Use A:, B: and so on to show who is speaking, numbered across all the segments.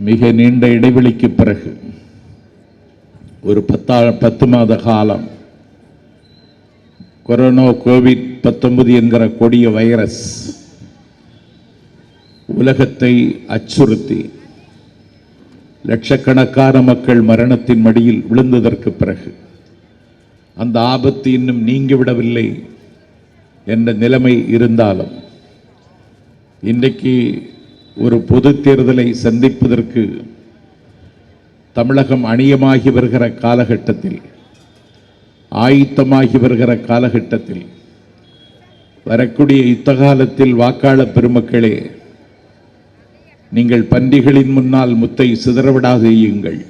A: மிக நீண்ட இடைவெளிக்கு பிறகு ஒரு 10 மாத காலம் கொரோனா கோவிட்-19 என்கிற கொடிய வைரஸ் உலகத்தை அச்சுறுத்தி லட்சக்கணக்கான மக்கள் மரணத்தின் மடியில் விழுந்ததற்கு பிறகு அந்த ஆபத்து இன்னும் நீங்கிவிடவில்லை என்ற நிலைமை இருந்தாலும் இன்றைக்கு ஒரு பொது தேர்தலை சந்திப்பதற்கு தமிழகம் அணியமாகி வருகிற காலகட்டத்தில், ஆயத்தமாகி வருகிற காலகட்டத்தில், வரக்கூடிய யுத்தகாலத்தில் வாக்காளர் பெருமக்களே, நீங்கள் பன்றிகளின் முன்னால் முத்தை சிதறவிடாதேயுங்கள்,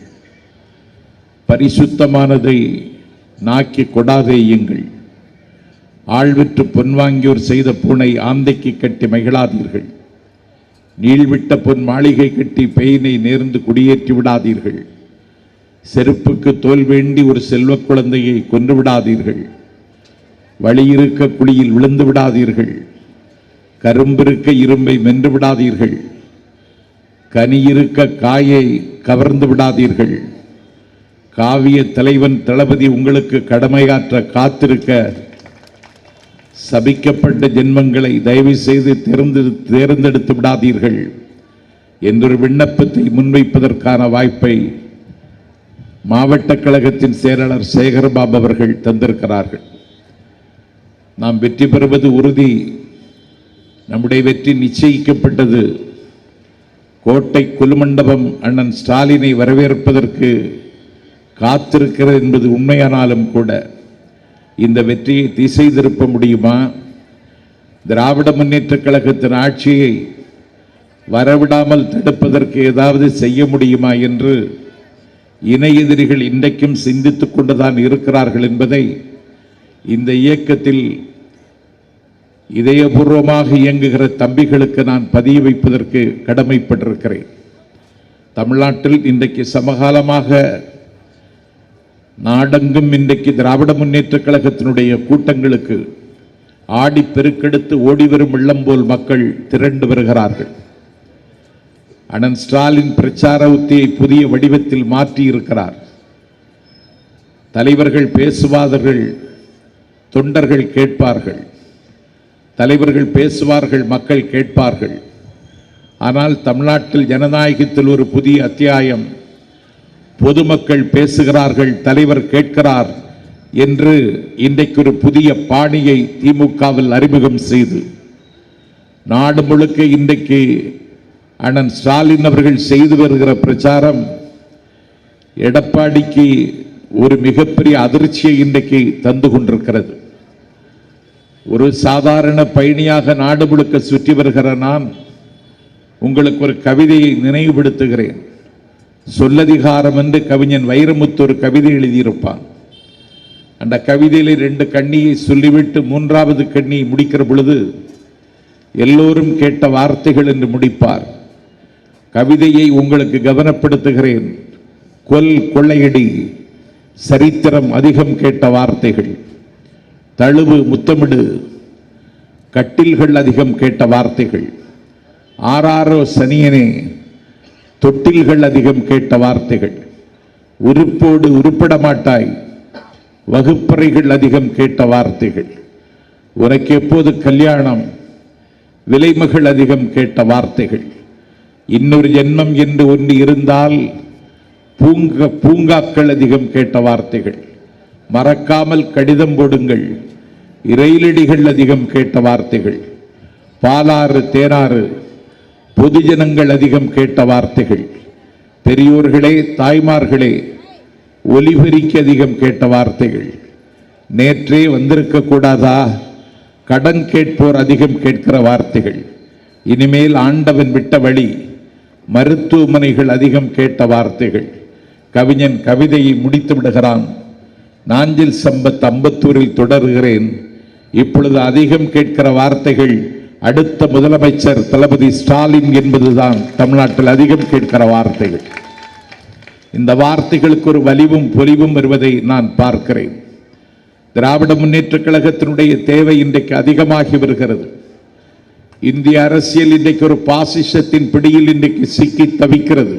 A: பரிசுத்தமானதை நாக்கி கொடாதேயுங்கள், ஆழ்விற்று பொன்வாங்கியோர் செய்த பூனை ஆந்தைக்கு கட்டி மகிழாதீர்கள், நீள்விட்ட பொன் மாளிகை கட்டி பெயினை நேர்ந்து குடியேற்றி விடாதீர்கள், செருப்புக்கு தோல் வேண்டி ஒரு செல்வ குழந்தையை கொன்று விடாதீர்கள், வழியிருக்க குழியில் விழுந்து விடாதீர்கள், கரும்பிருக்க இரும்பை மென்று விடாதீர்கள், கனியிருக்க காயை கவர்ந்து விடாதீர்கள், காவிய தலைவன் தளபதி உங்களுக்கு கடமையாற்ற காத்திருக்க சபிக்கப்பட்ட ஜென்மங்களை தயவு செய்து தேர்ந்தெடுத்து விடாதீர்கள் என்றொரு விண்ணப்பத்தை முன்வைப்பதற்கான வாய்ப்பை மாவட்ட கழகத்தின் செயலாளர் சேகர்பாபு அவர்கள் தந்திருக்கிறார்கள். நாம் வெற்றி பெறுவது உறுதி. நம்முடைய வெற்றி நிச்சயிக்கப்பட்டது. கோட்டை குலுமண்டபம் அண்ணன் ஸ்டாலினை வரவேற்பதற்கு காத்திருக்கிறது என்பது உண்மையானாலும் கூட இந்த வெற்றியை திசை திருப்ப முடியுமா? திராவிட முன்னேற்ற கழகத்தின் ஆட்சியை வரவிடாமல் தடுப்பதற்கு ஏதாவது செய்ய முடியுமா என்று இணை எதிரிகள் இன்றைக்கும் சிந்தித்துக் கொண்டுதான் இருக்கிறார்கள் என்பதை இந்த இயக்கத்தில் இதயபூர்வமாக இயங்குகிற தம்பிகளுக்கு நான் பதிய வைப்பதற்கு கடமைப்பட்டிருக்கிறேன். தமிழ்நாட்டில் இன்றைக்கு சமகாலமாக நாடெங்கும் இன்றைக்கு திராவிட முன்னேற்ற கழகத்தினுடைய கூட்டங்களுக்கு ஆடி பெருக்கெடுத்து ஓடிவரும் வெள்ளம் போல் மக்கள் திரண்டு வருகிறார்கள். அண்ணன் ஸ்டாலின் பிரச்சார உத்தியை புதிய வடிவத்தில் மாற்றி இருக்கிறார். தலைவர்கள் பேசுவார்கள், தொண்டர்கள் கேட்பார்கள். தலைவர்கள் பேசுவார்கள், மக்கள் கேட்பார்கள். ஆனால் தமிழ்நாட்டில் ஜனநாயகத்தில் ஒரு புதிய அத்தியாயம். பொதுமக்கள் பேசுகிறார்கள், தலைவர் கேட்கிறார் என்று இன்றைக்கு ஒரு புதிய பாணியை திமுகவில் அறிமுகம் செய்து நாடு முழுக்க இன்றைக்கு அண்ணன் ஸ்டாலின் அவர்கள் செய்து வருகிற பிரச்சாரம் எடப்பாடிக்கு ஒரு மிகப்பெரிய அதிர்ச்சியை இன்றைக்கு தந்து கொண்டிருக்கிறது. ஒரு சாதாரண பயணியாக நாடு முழுக்க சுற்றி வருகிற நான் உங்களுக்கு ஒரு கவிதையை நினைவுபடுத்துகிறேன். சொல்லதிகாரம் என்று கவிஞன் வைரமுத்து ஒரு கவிதை எழுதியிருப்பான். அந்த கவிதையில் 2 கண்ணியை சொல்லிவிட்டு 3வது கண்ணியை முடிக்கிற பொழுது எல்லோரும் கேட்ட வார்த்தைகள் என்று முடிப்பார். கவிதையை உங்களுக்கு கவனப்படுத்துகிறேன். கொல், கொள்ளையடி, சரித்திரம் அதிகம் கேட்ட வார்த்தைகள், தழுவு, முத்தமிடு, கட்டில்கள் அதிகம் கேட்ட வார்த்தைகள், ஆறாரோ சனியனே, தொட்டில்கள் அதிகம் கேட்ட வார்த்தைகள், உறுப்போடு உருப்பட மாட்டாய், வகுப்பறைகள் அதிகம் கேட்ட வார்த்தைகள், உனக்கு எப்போது கல்யாணம், விலைமகள் அதிகம் கேட்ட வார்த்தைகள், இன்னொரு ஜென்மம் என்று ஒன்று இருந்தால் பூங்காக்கள் அதிகம் கேட்ட வார்த்தைகள், மறக்காமல் கடிதம் போடுங்கள், இரயிலடிகள் அதிகம் கேட்ட வார்த்தைகள், பாலாறு தேனாறு, பொதுஜனங்கள் அதிகம் கேட்ட வார்த்தைகள், பெரியோர்களே தாய்மார்களே ஒலிபெருக்கி அதிகம் கேட்ட வார்த்தைகள், நேற்றே வந்திருக்க கூடாதா, கடன் கேட்போர் அதிகம் கேட்கிற வார்த்தைகள், இனிமேல் ஆண்டவன் விட்ட வழி, மருத்துவமனைகள் அதிகம் கேட்ட வார்த்தைகள். கவிஞன் கவிதையை முடித்து விடுகிறான். நாஞ்சில் சம்பத் அம்பத்தூரில் தொடர்கிறேன். இப்பொழுது அதிகம் கேட்கிற வார்த்தைகள் அடுத்த முதலமைச்சர் தளபதி ஸ்டாலின் என்பதுதான் தமிழ்நாட்டில் அதிகம் கேட்கிற வார்த்தைகள். இந்த வார்த்தைகளுக்கு ஒரு வலிவும் பொலிவும் வருவதை நான் பார்க்கிறேன். திராவிட முன்னேற்ற கழகத்தினுடைய தேவை இன்றைக்கு அதிகமாகி வருகிறது. இந்திய அரசியல் இன்றைக்கு ஒரு பாசிசத்தின் பிடியில் இன்றைக்கு சிக்கி தவிக்கிறது.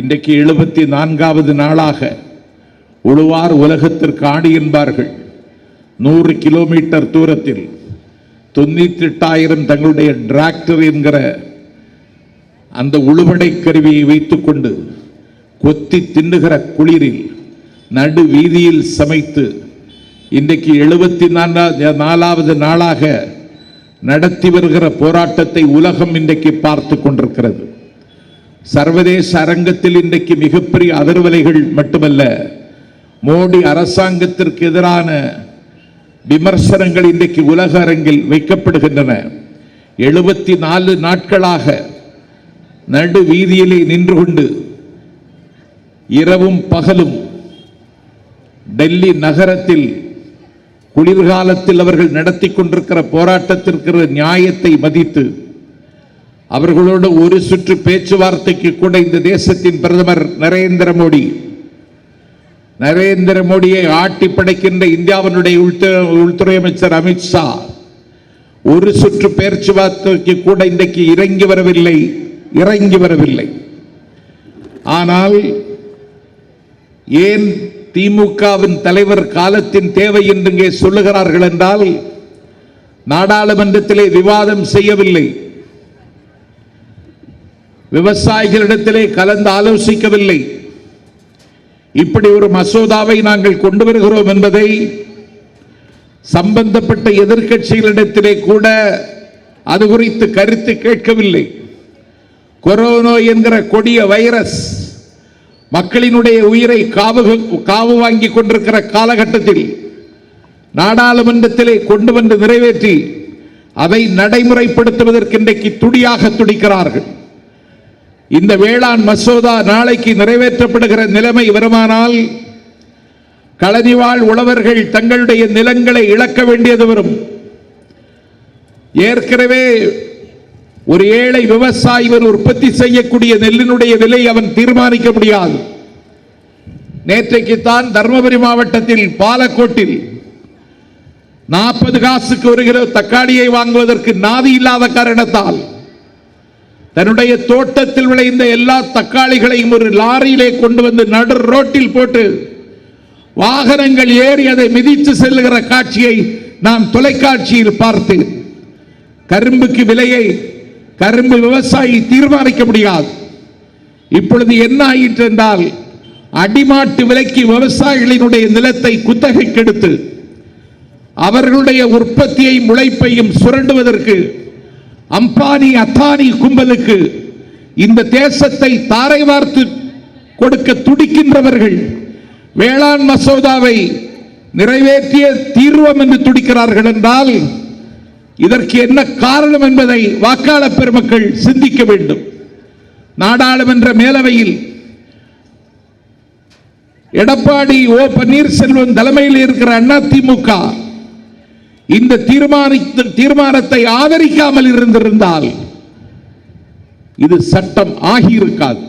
A: இன்றைக்கு 74வது நாளாக உழுவார் உலகத்திற்கு ஆடி என்பார்கள். 100 கிலோமீட்டர் தூரத்தில் 98,000 தங்களுடைய டிராக்டர் என்கிற அந்த உழுவடை கருவியை வைத்துக்கொண்டு கொத்தி தின்னுகிற குளிரில் நடு வீதியில் சமைத்து இன்றைக்கு 74வது நாளாக நடத்தி வருகிற போராட்டத்தை உலகம் இன்றைக்கு பார்த்து கொண்டிருக்கிறது. சர்வதேச அரங்கத்தில் இன்றைக்கு மிகப்பெரிய அதிர்வலைகள் மட்டுமல்ல, மோடி அரசாங்கத்திற்கு எதிரான விமர்சனங்கள் இன்றைக்கு உலக அரங்கில் வைக்கப்படுகின்றன. 74 நாட்களாக நடு வீதியிலே நின்று கொண்டு இரவும் பகலும் டெல்லி நகரத்தில் குளிர்காலத்தில் அவர்கள் நடத்தி கொண்டிருக்கிற போராட்டத்திற்கு நியாயத்தை மதித்து அவர்களோடு ஒரு சுற்று பேச்சுவார்த்தைக்கு கூட இந்த தேசத்தின் பிரதமர் நரேந்திர மோடியை ஆட்டி படைக்கின்ற இந்தியாவினுடைய உள்துறை அமைச்சர் அமித்ஷா ஒரு சுற்று பேச்சுவார்த்தைக்கு கூட இன்றைக்கு இறங்கி வரவில்லை. ஆனால் ஏன் திமுகவின் தலைவர் காலத்தின் தேவை என்று இங்கே சொல்லுகிறார்கள் என்றால், நாடாளுமன்றத்திலே விவாதம் செய்யவில்லை, விவசாயிகளிடத்திலே கலந்து ஆலோசிக்கவில்லை. இப்படி ஒரு மசோதாவை நாங்கள் கொண்டு வருகிறோம் என்பதை சம்பந்தப்பட்ட எதிர்க்கட்சிகளிடத்திலே கூட அது குறித்து கருத்து கேட்கவில்லை. கொரோனா என்கிற கொடிய வைரஸ் மக்களினுடைய உயிரை காவு வாங்கி கொண்டிருக்கிற காலகட்டத்தில் நாடாளுமன்றத்திலே கொண்டு வந்து நிறைவேற்றி அதை நடைமுறைப்படுத்துவதற்கு இன்றைக்கு துடிக்கிறார்கள். இந்த வேளாண் மசோதா நாளைக்கு நிறைவேற்றப்படுகிற நிலைமை வருமானால் களனிவாழ் உழவர்கள் தங்களுடைய நிலங்களை இழக்க வேண்டியது வரும். ஏற்கனவே ஒரு ஏழை விவசாயி உற்பத்தி செய்யக்கூடிய நெல்லினுடைய விலை அவன் தீர்மானிக்க முடியாது. நேற்றைக்குத்தான் தர்மபுரி மாவட்டத்தில் பாலக்கோட்டில் 40 காசுக்கு ஒரு கிலோ தக்காளியை வாங்குவதற்கு நாதி இல்லாத காரணத்தால் தன்னுடைய தோட்டத்தில் விளைந்த எல்லா தக்காளிகளையும் ஒரு லாரியிலே கொண்டு வந்து நடு ரோட்டில் போட்டு வாகனங்கள் ஏறி அதை மிதித்து செல்லுகிற காட்சியை நான் தொலைக்காட்சியில் பார்த்தேன். கரும்புக்கு விலையை கரும்பு விவசாயி தீர்மானிக்க முடியாது. இப்பொழுது என்ன ஆயிற்று என்றால், அடிமாட்டு விலைக்கு விவசாயிகளினுடைய நிலத்தை குத்தகைக்கு எடுத்து அவர்களுடைய உற்பத்தியை முளைப்பையும் சுரண்டுவதற்கு அம்பானி அத்தானி கும்பலுக்கு இந்த தேசத்தை தாரை வார்த்து கொடுக்க துடிக்கின்றவர்கள் வேளாண் மசோதாவை நிறைவேற்றிய தீர்வம் என்று துடிக்கிறார்கள் என்றால் இதற்கு என்ன காரணம் என்பதை வாக்காளர் பெருமக்கள் சிந்திக்க வேண்டும். நாடாளுமன்ற மேலவையில் எடப்பாடி ஓ பன்னீர்செல்வம் தலைமையில் இருக்கிற அதிமுக இந்த தீர்மானத்தை ஆதரிக்காமல் இருந்திருந்தால் இது சட்டம் ஆகியிருக்காது.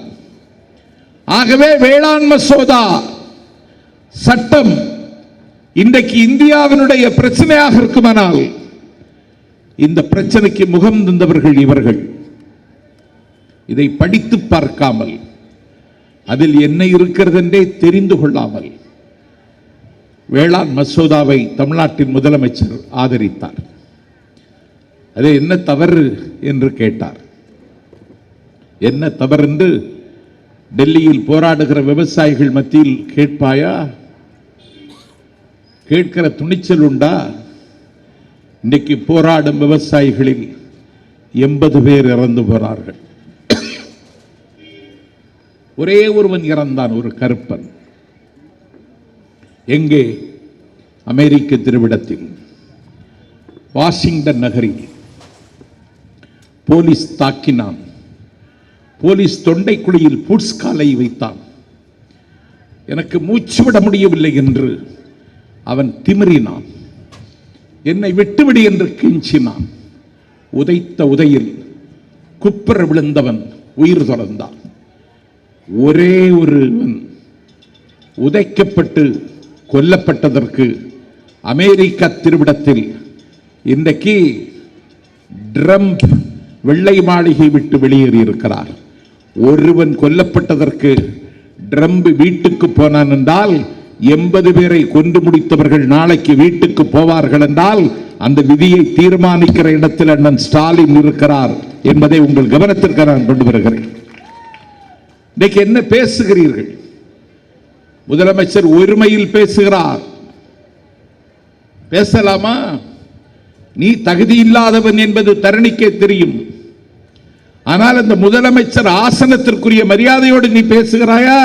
A: ஆகவே வேளாண் மசோதா சட்டம் இன்றைக்கு இந்தியாவினுடைய பிரச்சனையாக இருக்குமானால் இந்த பிரச்சனைக்கு முகம் தந்தவர்கள் இவர்கள். இதை படித்து பார்க்காமல், அதில் என்ன இருக்கிறது என்றே தெரிந்து கொள்ளாமல் வேளாண் மசோதாவை தமிழ்நாட்டின் முதலமைச்சர் ஆதரித்தார். அது என்ன தவறு என்று கேட்டார். என்ன தவறு என்று டெல்லியில் போராடுகிற விவசாயிகள் மத்தியில் கேட்பாயா? கேட்கிற துணிச்சல் உண்டா? இன்றைக்கு போராடும் விவசாயிகளில் 80 பேர் இறந்து போனார்கள். ஒரே ஒருவன் இறந்தான், ஒரு கருப்பன். எங்கே? அமெரிக்க திருவிடத்தில் வாஷிங்டன் நகரில் போலீஸ் தாக்கினான். போலீஸ் தொண்டைக்குழியில் பூட்ஸ்காலை வைத்தான். எனக்கு மூச்சு விட முடியவில்லை என்று அவன் திமிரினான். என்னை விட்டுவிடு என்று கெஞ்சினான். உதைத்த உதையில் குப்புற விழுந்தவன் உயிர் துறந்தான். ஒரே ஒருவன் உதைக்கப்பட்டு கொல்லப்பட்டதற்கு அமெரிக்க திருவிடத்தில் இன்றைக்கு ட்ரம்ப் வெள்ளை மாளிகை விட்டு வெளியேறி இருக்கிறார். ஒருவன் கொல்லப்பட்டதற்கு ட்ரம்ப் வீட்டுக்கு போனான் என்றால் 80 பேரை கொண்டு முடித்தவர்கள் நாளைக்கு வீட்டுக்கு போவார்கள் என்றால் அந்த விதியை தீர்மானிக்கிற இடத்தில் அண்ணன் ஸ்டாலின் இருக்கிறார் என்பதை உங்கள் கவனத்திற்கு நான் கொண்டு வருகிறேன். இன்னைக்கு என்ன பேசுகிறீர்கள்? முதலமைச்சர் ஒருமையில் பேசுகிறார். பேசலாமா? நீ தகுதி இல்லாதவன் என்பது தரணிக்கே தெரியும். ஆனால் அந்த முதலமைச்சர் ஆசனத்திற்குரிய மரியாதையோடு நீ பேசுகிறாயா?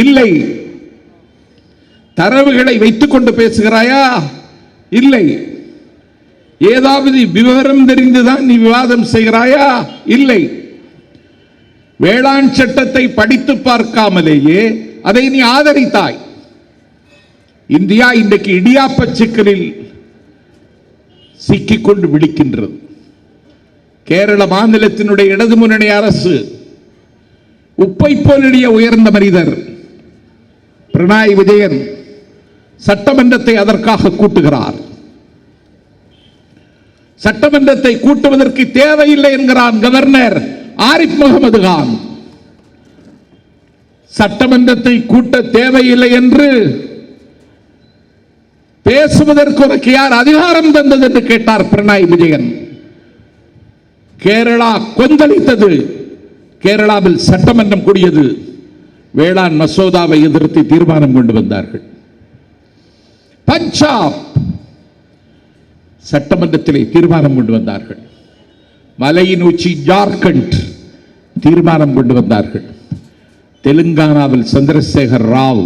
A: இல்லை. தரவுகளை வைத்துக் கொண்டு பேசுகிறாயா? இல்லை. ஏதாவது விவரம் தெரிந்துதான் நீ விவாதம் செய்கிறாயா? இல்லை. வேளாண் சட்டத்தை படித்து பார்க்காமலேயே அதை நீ ஆதரித்தாய். இந்தியா இன்றைக்கு இடியாப்ப சிக்கலில் சிக்கிக்கொண்டு விழிக்கின்றது. கேரள மாநிலத்தினுடைய இடது முன்னணி அரசு உப்பை போலிய உயர்ந்த மனிதர் பினராயி விஜயன் சட்டமன்றத்தை அதற்காக கூட்டுகிறார். சட்டமன்றத்தை கூட்டுவதற்கு தேவையில்லை என்கிறான் கவர்னர் ஆரிப் முகமது கான். சட்டமன்றத்தை கூட்ட தேவையில்லை என்று பேசுவதற்கு உனக்கு யார் அதிகாரம் தந்தது என்று கேட்டார் பினராயி விஜயன். கேரளா கொந்தளித்தது. கேரளாவில் சட்டமன்றம் கூடியது. வேளாண் மசோதாவை எதிர்த்து தீர்மானம் கொண்டு வந்தார்கள். பஞ்சாப் சட்டமன்றத்திலே தீர்மானம் கொண்டு வந்தார்கள். மலையின் உச்சி ஜார்க்கண்ட் தீர்மானம் கொண்டு வந்தார்கள். தெலுங்கானாவில் சந்திரசேகர் ராவ்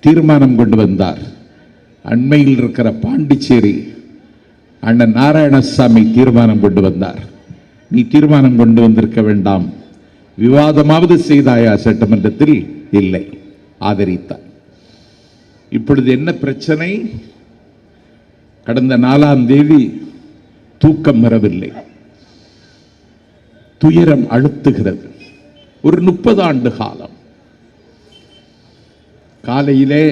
A: தீர்மானம் கொண்டு வந்தார். அண்மையில் இருக்கிற பாண்டிச்சேரி அண்ணன் நாராயணசாமி தீர்மானம் கொண்டு வந்தார். நீ தீர்மானம் கொண்டு வந்திருக்க வேண்டாம். விவாதமாவது செய்தாயா சட்டமன்றத்தில்? இல்லை, ஆதரித்தார். இப்பொழுது என்ன பிரச்சனை? கடந்த 4ஆம் தேதி தூக்கம் வரவில்லை. துயரம் அழுத்துகிறது. ஒரு 30 ஆண்டு காலம் காலையிலே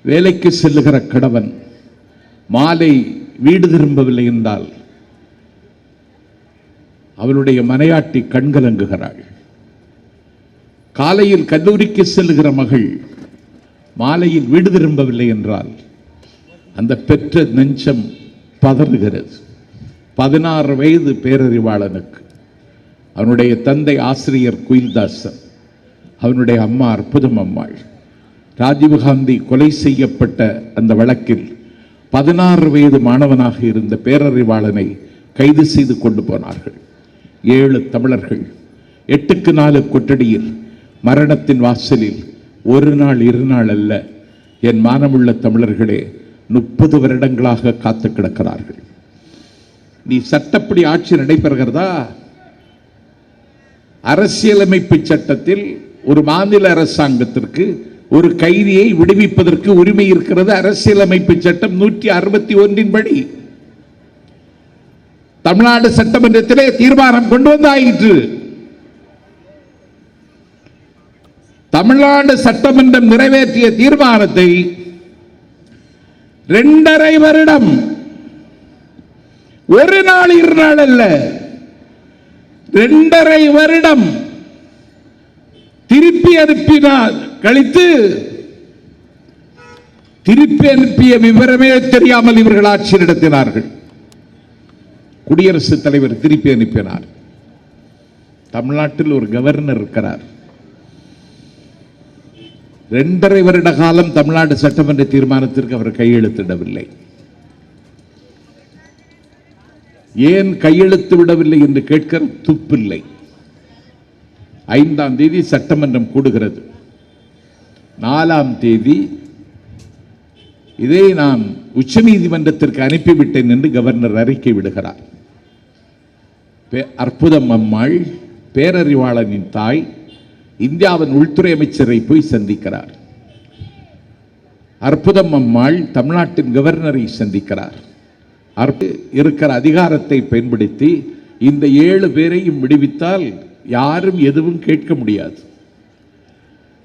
A: வேலைக்கு செல்லுகிற கணவன் மாலை வீடு திரும்பவில்லை என்றால் அவளுடைய மனையாட்டி கண்கலங்குகிறாள். காலையில் கல்லூரிக்கு செல்லுகிற மகள் மாலையில் வீடு திரும்பவில்லை என்றால் அந்த பெற்ற நெஞ்சம் பதறுகிறது. 16 வயது பேரறிவாளனுக்கு அவனுடைய தந்தை ஆசிரியர் குயில்தாசன், அவனுடைய அம்மா அற்புதம் அம்மாள். ராஜீவ்காந்தி கொலை செய்யப்பட்ட அந்த வழக்கில் 16 வயது மாணவனாக இருந்த பேரறிவாளனை கைது செய்து கொண்டு போனார்கள். 7 தமிழர்கள் 8க்கு 4 கொட்டடியில் மரணத்தின் வாசலில் ஒரு நாள் 2 நாள் அல்ல, என் மானமுள்ள தமிழர்களே 30 வருடங்களாக காத்து கிடக்கிறார்கள். நீ சட்டப்படி ஆட்சி நடைபெறுகிறதா? அரசியலமைப்பு சட்டத்தில் ஒரு மாநில அரசாங்கத்திற்கு ஒரு கைதியை விடுவிப்பதற்கு உரிமை இருக்கிறது. அரசியலமைப்பு சட்டம் 161 படி தமிழ்நாடு சட்டமன்றத்திலே தீர்மானம் கொண்டு வந்தாயிற்று. தமிழ்நாடு சட்டமன்றம் நிறைவேற்றிய தீர்மானத்தை 2.5 வருடம், ஒரு நாள் 2 நாள் அல்ல, 2.5 வருடம் திருப்பி அனுப்பினார். கழித்து திருப்பி அனுப்பிய விவரமே தெரியாமல் இவர்கள் ஆட்சி நடத்தினார்கள். குடியரசுத் தலைவர் திருப்பி அனுப்பினார். தமிழ்நாட்டில் ஒரு கவர்னர் இருக்கிறார். 2.5 வருட காலம் தமிழ்நாடு சட்டமன்ற தீர்மானத்திற்கு அவர் கையெழுத்திடவில்லை. ஏன் கையெழுத்து விடவில்லை என்று கேட்கிற துப்பில்லை. 5ஆம் தேதி சட்டமன்றம் கூடுகிறது. 4ஆம் தேதி இதை நான் உச்சநீதிமன்றத்திற்கு அனுப்பிவிட்டேன் என்று கவர்னர் அறிக்கை விடுகிறார். அற்புதம் அம்மாள் பேரறிவாளனின் தாய் இந்தியாவின் உள்துறை அமைச்சரை போய் சந்திக்கிறார். அற்புதம் அம்மாள் தமிழ்நாட்டின் கவர்னரை சந்திக்கிறார். இருக்கிற அதிகாரத்தை பயன்படுத்தி இந்த 7 பேரையும் விடுவித்தால் யாரும் எதுவும் கேட்க முடியாது.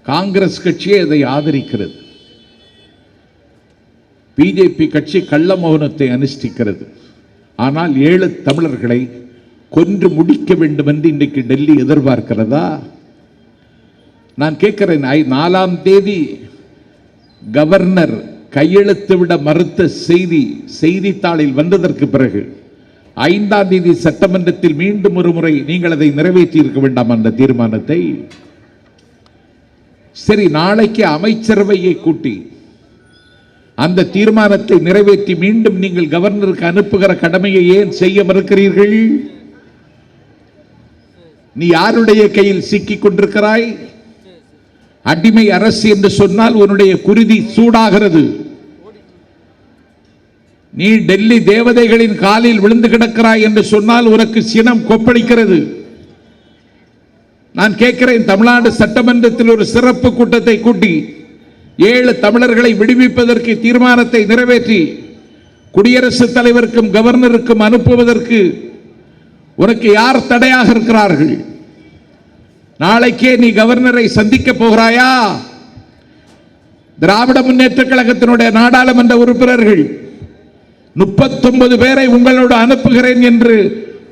A: காங்கிரஸ் கட்சியே அதை ஆதரிக்கிறது. பிஜேபி கட்சி கள்ள மௌனத்தை அனுஷ்டிக்கிறது. ஆனால் 7 தமிழர்களை கொன்று முடிக்க வேண்டும் என்று இன்றைக்கு டெல்லி எதிர்பார்க்கிறதா? நான் கேட்கிறேன், 4ஆம் தேதி கவர்னர் கையெழுத்து விட மறுத்த செய்தித்தாளில் வந்ததற்கு பிறகு 5ஆம் தேதி சட்டமன்றத்தில் மீண்டும் ஒரு முறை நீங்கள் அதை நிறைவேற்றி இருக்க வேண்டாம் அந்த தீர்மானத்தை. சரி, நாளைக்கு அமைச்சரவையை கூட்டி அந்த தீர்மானத்தை நிறைவேற்றி மீண்டும் நீங்கள் கவர்னருக்கு அனுப்புகிற கடமையை ஏன் செய்ய மறுக்கிறீர்கள்? நீ யாருடைய கையில் சிக்கிக் கொண்டிருக்கிறாய்? அடிமை அரசு என்று சொன்னால் உன்னுடைய குருதி சூடாகிறது. நீ டெல்லி தேவதைகளின் காலில் விழுந்து கிடக்கிறாய் என்று சொன்னால் உனக்கு சினம் கொப்பளிக்கிறது. நான் கேட்கிறேன், தமிழ்நாடு சட்டமன்றத்தில் ஒரு சிறப்பு கூட்டத்தை கூட்டி 7 தமிழர்களை விடுவிப்பதற்கு தீர்மானத்தை நிறைவேற்றி குடியரசுத் தலைவருக்கும் கவர்னருக்கும் அனுப்புவதற்கு உனக்கு யார் தடையாக இருக்கிறார்கள்? நாளைக்கே நீ கவர்னரை சந்திக்க போகிறாயா? திராவிட முன்னேற்ற கழகத்தினுடைய நாடாளுமன்ற உறுப்பினர்கள் 39 பேரை உங்களோடு அனுப்புகிறேன் என்று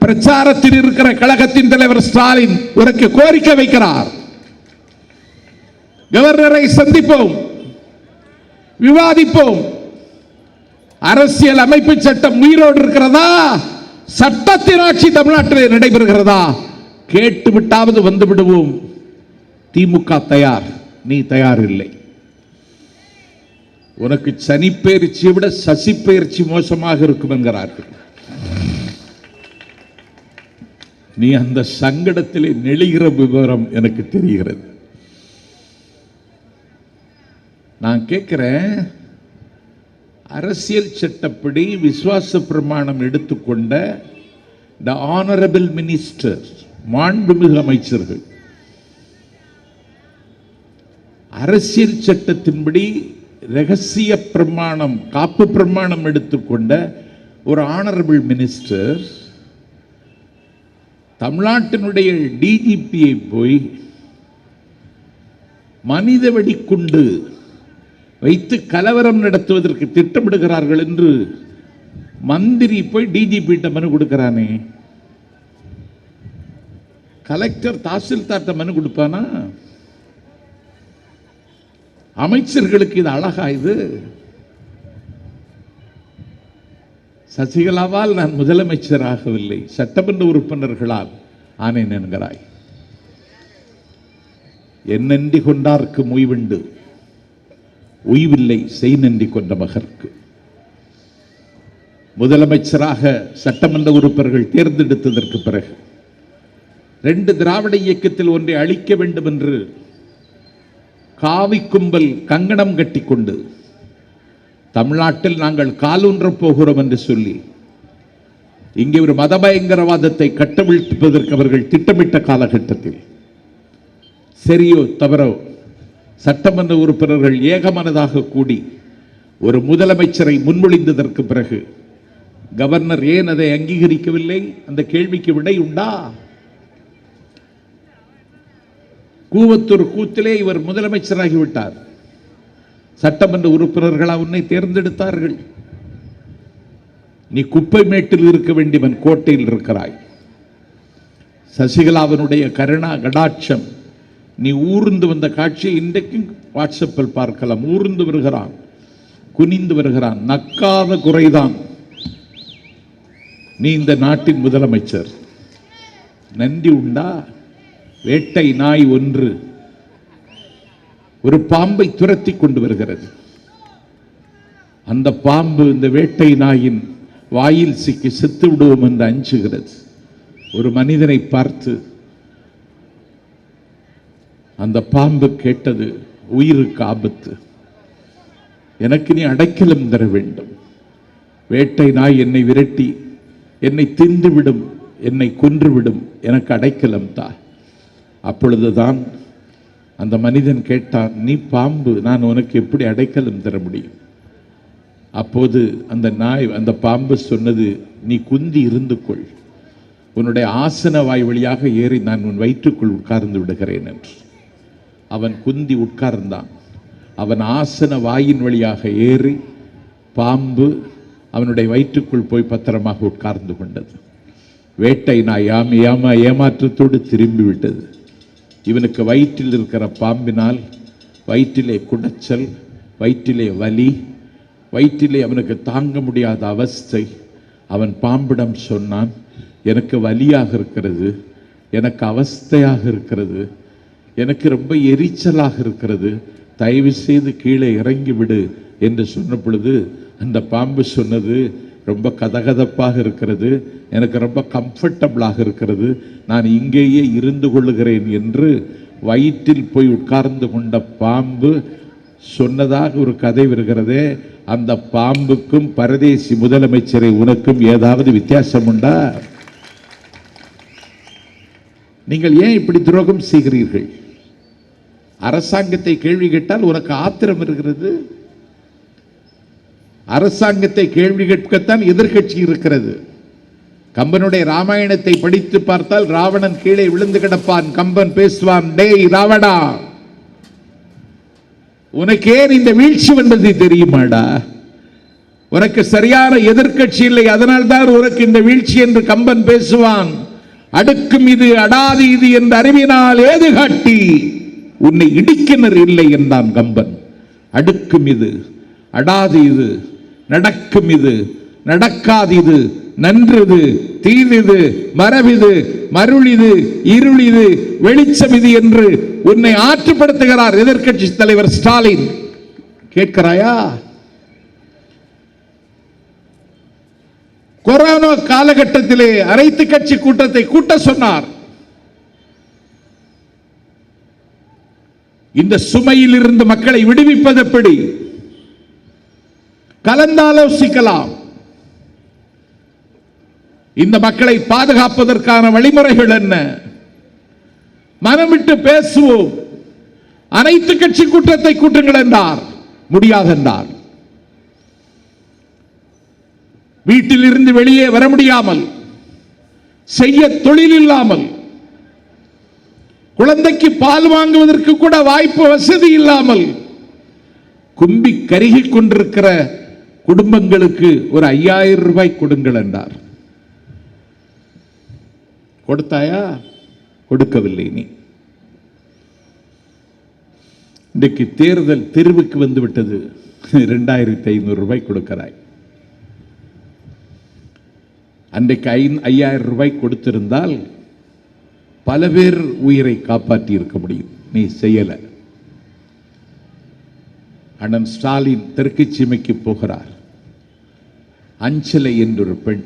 A: பிரச்சாரத்தில் இருக்கிற கழகத்தின் தலைவர் ஸ்டாலின் உனக்கு கோரிக்கை வைக்கிறார். கவர்னரை சந்திப்போம், விவாதிப்போம். அரசியல் அமைப்பு சட்டம் உயிரோடு இருக்கிறதா? சட்டத்தின் ஆட்சி தமிழ்நாட்டில் நடைபெறுகிறதா? கேட்டுவிட்டாவது வந்து விடுவோம். திமுக தயார், நீ தயார் இல்லை. உனக்கு சனி பயிற்சியை விட சசி பயிற்சி மோசமாக இருக்கும் என்கிறார்கள். நீ அந்த சங்கடத்திலே நெளிகிற விவரம் எனக்கு தெரிகிறது. நான் கேட்கிறேன், அரசியல் சட்டப்படி விசுவாச பிரமாணம் எடுத்துக்கொண்ட த ஆனரபிள் மினிஸ்டர், மாண்புமிகு அமைச்சர்கள், அரசியல் சட்டத்தின்படி ரகசிய பிரமாணம், காப்பு பிரமாணம் எடுத்துக்கொண்ட ஒரு ஆனரபிள் மினிஸ்டர் தமிழ்நாட்டினுடைய டிஜிபியை போய் மனித வெடிக்குண்டு வைத்து கலவரம் நடத்துவதற்கு திட்டமிடுகிறார்கள் என்று மந்திரி போய் டிஜிபி மனு கொடுக்கிறானே, கலெக்டர் தாசில்தார்ட்ட மனு கொடுப்பானா? அமைச்சர்களுக்கு இது அழகா? இது சசிகலாவால் நான் முதலமைச்சர் ஆகவில்லை, சட்டமன்ற உறுப்பினர்களால் ஆனேன் என்கிறாய். என்னென்றி கொண்டார்க்கு முய்வுண்டு, உய்வில்லை செய் நன்றி கொண்ட மகற்கு. முதலமைச்சராக சட்டமன்ற உறுப்பினர்கள் தேர்ந்தெடுத்ததற்கு பிறகு 2 திராவிட இயக்கத்தில் ஒன்றை அழிக்க வேண்டும் என்று காவி கும்பல் கங்கணம் கட்டிக்கொண்டு தமிழ்நாட்டில் நாங்கள் காலூன்றப் போகிறோம் என்று சொல்லி இங்கே ஒரு மத பயங்கரவாதத்தை கட்டவிழ்ப்பதற்கு அவர்கள் திட்டமிட்ட காலகட்டத்தில் சரியோ தவறோ சட்டமன்ற உறுப்பினர்கள் ஏகமனதாக கூடி ஒரு முதலமைச்சரை முன்மொழிந்ததற்கு பிறகு கவர்னர் ஏன் அதை அங்கீகரிக்கவில்லை? அந்த கேள்விக்கு விடை உண்டா? கூவத்தூர் கூத்திலே இவர் முதலமைச்சராகிவிட்டார். சட்டமன்ற உறுப்பினர்களா உன்னை தேர்ந்தெடுத்தார்கள். நீ குப்பை மேட்டில் இருக்க வேண்டியவன் கோட்டையில் இருக்கிறாய். சசிகலாவினுடைய கருணா கடாட்சம் நீ ஊர்ந்து வந்த காட்சியை இன்றைக்கும் வாட்ஸ்அப்பில் பார்க்கலாம். ஊர்ந்து வருகிறான், குனிந்து வருகிறான். நக்காத குறைதான் நீ இந்த நாட்டின் முதலமைச்சர். நன்றி உண்டா? வேட்டை நாய் ஒன்று ஒரு பாம்பை துரத்தி கொண்டு வருகிறது. அந்த பாம்பு இந்த வேட்டை நாயின் வாயில் சிக்கி செத்து விடுவோம் என்று அஞ்சுகிறது. ஒரு மனிதனை பார்த்து அந்த பாம்பு கேட்டது, உயிருக்கு ஆபத்து, எனக்கு நீ அடைக்கலம் தர வேண்டும். வேட்டை நாய் என்னை விரட்டி என்னை தின்றுவிடும், என்னை கொன்றுவிடும், எனக்கு அடைக்கலம் தா. அப்பொழுதுதான் அந்த மனிதன் கேட்டான், நீ பாம்பு, நான் உனக்கு எப்படி அடைக்கலம் தர முடியும்? அப்போது அந்த நாய், அந்த பாம்பு சொன்னது, நீ குந்தி இருந்து கொள், உன்னுடைய ஆசன வாய் வழியாக ஏறி நான் உன் வயிற்றுக்குள் உட்கார்ந்து விடுகிறேன் என்று. அவன் குந்தி உட்கார்ந்தான். அவன் ஆசன வாயின் வழியாக ஏறி பாம்பு அவனுடைய வயிற்றுக்குள் போய் பத்திரமாக உட்கார்ந்து கொண்டது. வேட்டை நாய் ஏமாற்றத்தோடு திரும்பி விட்டது. இவனுக்கு வயிற்றில் இருக்கிற பாம்பினால் வயிற்றிலே குடைச்சல், வயிற்றிலே வலி, வயிற்றிலே அவனுக்கு தாங்க முடியாத அவஸ்தை. அவன் பாம்பிடம் சொன்னான், எனக்கு வலியாக இருக்கிறது, எனக்கு அவஸ்தையாக இருக்கிறது, எனக்கு ரொம்ப எரிச்சலாக இருக்கிறது, தயவு செய்து கீழே இறங்கிவிடு என்று சொன்ன பொழுது அந்த பாம்பு சொன்னது, ரொம்ப கதகதப்பாக இருக்கிறது, எனக்கு ரொம்ப கம்ஃபர்டபுளாக இருக்கிறது, நான் இங்கேயே இருந்து கொள்ளுகிறேன் என்று வயிற்றில் போய் உட்கார்ந்து கொண்ட பாம்பு சொன்னதாக ஒரு கதை வருகிறதே. அந்த பாம்புக்கும் பரதேசி முதலமைச்சரை உனக்கும் ஏதாவது வித்தியாசம் உண்டா? நீங்கள் ஏன் இப்படி துரோகம் செய்கிறீர்கள்? அரசாங்கத்தை கேள்வி கேட்டால் உனக்கு ஆத்திரம் இருக்கிறது. அரசாங்கத்தை கேள்வி கேட்கத்தான் எதிர்கட்சி இருக்கிறது. கம்பனுடைய ராமாயணத்தை படித்து பார்த்தால் ராவணன் கீழே விழுந்து கிடப்பான், கம்பன் பேசுவான், டேய் ராவணா, உனக்கு ஏன் இந்த வீழ்ச்சி வந்தது தெரியுமாடா? உனக்கு சரியான எதிர்கட்சி இல்லை, அதனால்தான் உனக்கு இந்த வீழ்ச்சி என்று கம்பன் பேசுவான். அடுக்கும் இது அடாது இது என்று அறிவினால் ஏது காட்டி உன்னை இடிக்கினர் இல்லை என்றான் கம்பன். அடுக்கும் இது, அடாது இது, நடக்கும் இது, நடக்காது இது, நன்றது, தீது, மரபிது, மருளிது, இருளிது, வெளிச்சம் இது என்று உன்னை ஆற்றுப்படுத்துகிறார் எதிர்க்கட்சி தலைவர் ஸ்டாலின். கேட்கிறாயா? கொரோனா காலகட்டத்திலே அனைத்து கட்சி கூட்டத்தை கூட்ட சொன்னார். இந்த சுமையில் இருந்து மக்களை விடுவிப்பது எப்படி? கலந்தாலோசிக்கலாம். இந்த மக்களை பாதுகாப்பதற்கான வழிமுறைகள் என்ன? மனமிட்டு பேசுவோம். அனைத்து கட்சி கூட்டத்தை கூட்டுங்கள் என்றார். முடியாதென்றார். வீட்டில் இருந்து வெளியே வர முடியாமல், செய்ய தொழில் இல்லாமல், குழந்தைக்கு பால் வாங்குவதற்கு கூட வாய்ப்பு வசதி இல்லாமல் கும்பி கருகிக் கொண்டிருக்கிற குடும்பங்களுக்கு ஒரு 5000 ரூபாய் கொடுங்கள் என்றார். கொடுத்தாயா? கொடுக்கவில்லை. நீ இன்றைக்கு தேர்தல் தெருவுக்கு வந்து விட்டது. 2500 ரூபாய் கொடுக்கிறாய். அன்றைக்கு 5000 ரூபாய் கொடுத்திருந்தால் பல பேர் உயிரை காப்பாற்றி இருக்க முடியும். நீ செய்யல. அண்ணன் ஸ்டாலின் தெற்கு சீமைக்கு போகிறார். அஞ்சலை என்றொரு பெண்